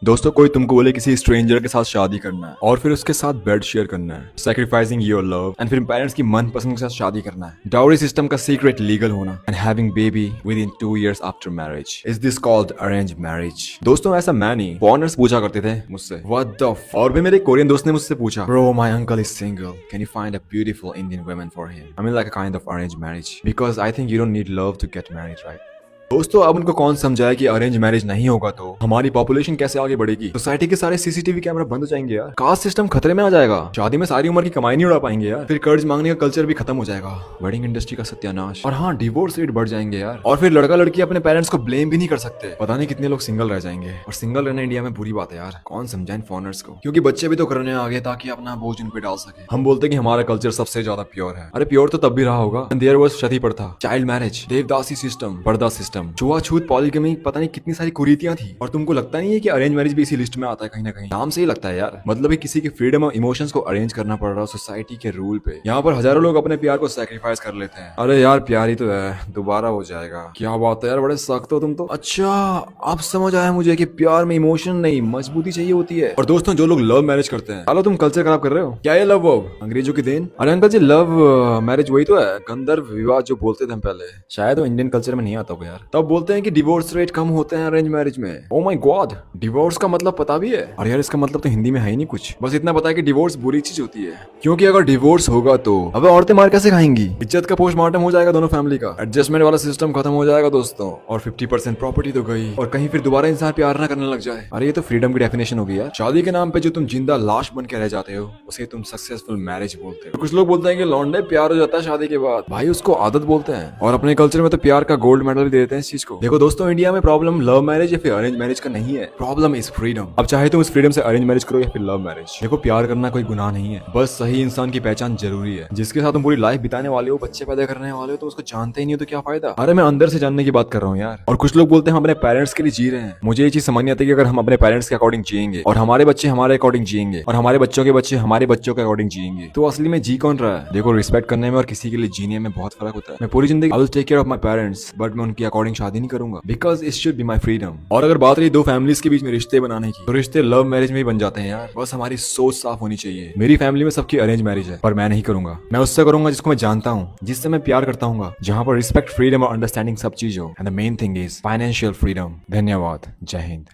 दोस्तों कोई तुमको बोले किसी स्ट्रेंजर के साथ शादी करना है और फिर उसके साथ बेड शेयर करना है, सैक्रिफाइसिंग योर लव एंड फिर पेरेंट्स की मन पसंद के साथ शादी करना है, डाउरी सिस्टम का सीक्रेट लीगल होना and having baby with in 2 years after marriage, is this called arrange marriage. दोस्तों ऐसा मैं नहीं, फॉरेनर्स पूछा करते थे मुझसे व्हाट द और भी मेरे कोरियन दोस्त ने मुझसे पूछा bro my uncle is single, can you find a beautiful Indian woman for him. I mean like a kind of arrange marriage because I think you don't need love to get married, right. दोस्तों अब उनको कौन समझाए कि arrange marriage नहीं होगा तो हमारी पॉपुलेशन कैसे आगे बढ़ेगी, सोसाइटी के सारे सीसीटीवी कैमरा बंद हो जाएंगे यार, कास्ट सिस्टम खतरे में आ जाएगा, शादी में सारी उम्र की कमाई नहीं उड़ा पाएंगे यार, फिर कर्ज मांगने का कल्चर भी खत्म हो जाएगा, वेडिंग इंडस्ट्री का सत्यानाश, और हाँ डिवोर्स रेट बढ़ जाएंगे यार, और फिर लड़का लड़की अपने पेरेंट्स को ब्लेम भी नहीं कर सकते। पता नहीं कितने लोग सिंगल रह जाएंगे, और सिंगल रहना इंडिया में बुरी बात है यार, कौन समझाए फॉरेनर्स को, क्योंकि बच्चे भी तो करने आगे ताकि अपना बोझ उन पे डाल सके। हम बोलते कि हमारा कल्चर सबसे ज्यादा प्योर है, अरे प्योर तो तब भी रहा होगा, देयर वाज सती प्रथा, चाइल्ड मैरिज, देवदासी सिस्टम, पर्दा सिस्टम, छुआछूत, पॉलीगैमी, पता नहीं कितनी सारी कुरीतियां थी। और तुमको लगता नहीं है कि अरेंज मैरिज भी इसी लिस्ट में आता है? कहीं ना कहीं नाम से ही लगता है यार, मतलब कि किसी के फ्रीडम और इमोशंस को अरेंज करना पड़ रहा है सोसाइटी के रूल पे। यहाँ पर हजारों लोग अपने प्यार को सैक्रिफाइस कर लेते हैं। अरे यार प्यार ही तो है, दोबारा हो जाएगा। क्या बात है यार, बड़े सख्त हो तुम तो। अच्छा अब समझ आया मुझे कि प्यार में इमोशन नहीं मजबूती चाहिए होती है। और दोस्तों जो लोग लव मैरिज करते हैं, चलो तुम कल्चर खराब कर रहे हो क्या? ये लव वो अंग्रेजों की देन? अरे अंकल जी लव मैरिज वही तो है, गंधर्व विवाह जो बोलते थे हम पहले, शायद वो इंडियन कल्चर में नहीं आता होगा यार। तब बोलते हैं कि डिवोर्स रेट कम होते हैं अरेंज मैरिज में। ओ माय गॉड, डिवोर्स का मतलब पता भी है? अरे यार इसका मतलब तो हिंदी में है ही नहीं कुछ, बस इतना पता है कि डिवोर्स बुरी चीज होती है, क्योंकि अगर डिवोर्स होगा तो अबे औरतें मार कैसे खाएंगी, इज्जत का पोस्टमार्टम हो जाएगा दोनों फैमिली का, एडजस्टमेंट वाला सिस्टम खत्म हो जाएगा दोस्तों, और 50% प्रॉपर्टी तो गई, और कहीं फिर दोबारा इंसान प्यार ना करने लग जाए। अरे ये तो फ्रीडम की डेफिनेशन होगी यार। शादी के नाम पे जो तुम जिंदा लाश बन के रह जाते हो उसे तुम सक्सेसफुल मैरिज बोलते हो। कुछ लोग बोलते हैं कि लौंडे प्यार हो जाता है शादी के बाद, भाई उसको आदत बोलते हैं, और अपने कल्चर में तो प्यार का गोल्ड मेडल भी देते हैं इस चीज को। देखो दोस्तों इंडिया में प्रॉब्लम लव मैरिज या फिर अरेंज मैरिज का नहीं है, प्रॉब्लम इज फ्रीडम। अब चाहे तुम इस फ्रीडम से अरेंज मैरिज करो या फिर लव मैरिज, देखो प्यार करना कोई गुनाह नहीं है, बस सही इंसान की पहचान जरूरी है। जिसके साथ तुम पूरी लाइफ बिताने वाले हो, बच्चे पैदा करने वाले हो, तो उसको जानते ही नहीं हो तो क्या फायदा। अरे मैं अंदर से जानने की बात कर रहा हूँ यार। और कुछ लोग बोलते हैं हम अपने पेरेंट्स के लिए जी रहे हैं। मुझे ये चीज समझ नहीं आती कि अगर हम अपने पेरेंट्स के अकॉर्डिंग जिएंगे और हमारे बच्चे हमारे अकॉर्डिंग जिएंगे और हमारे बच्चों के बच्चे हमारे बच्चों के अकॉर्डिंग जिएंगे, तो असली में जी कौन रहा है? देखो रिस्पेक्ट करने में और किसी के लिए जीने में बहुत फर्क होता है। मैं पूरी जिंदगी I will take care of my parents, but मैं उनके अकॉर्डिंग शादी नहीं करूंगा, because it should be my freedom. और अगर बात रही दो फैमिलीज के बीच में रिश्ते बनाने की, तो रिश्ते लव मैरिज में ही बन जाते हैं यार, बस हमारी सोच साफ होनी चाहिए। मेरी फैमिली में सबकी अरेंज मैरिज है, पर मैं नहीं करूंगा। मैं उससे करूंगा जिसको मैं जानता हूँ, जिससे मैं प्यार करता हूँ, जहाँ पर रिस्पेक्ट, फ्रीडम और अंडरस्टैंडिंग सब चीज हो, and the main thing is financial freedom. धन्यवाद, जय हिंद।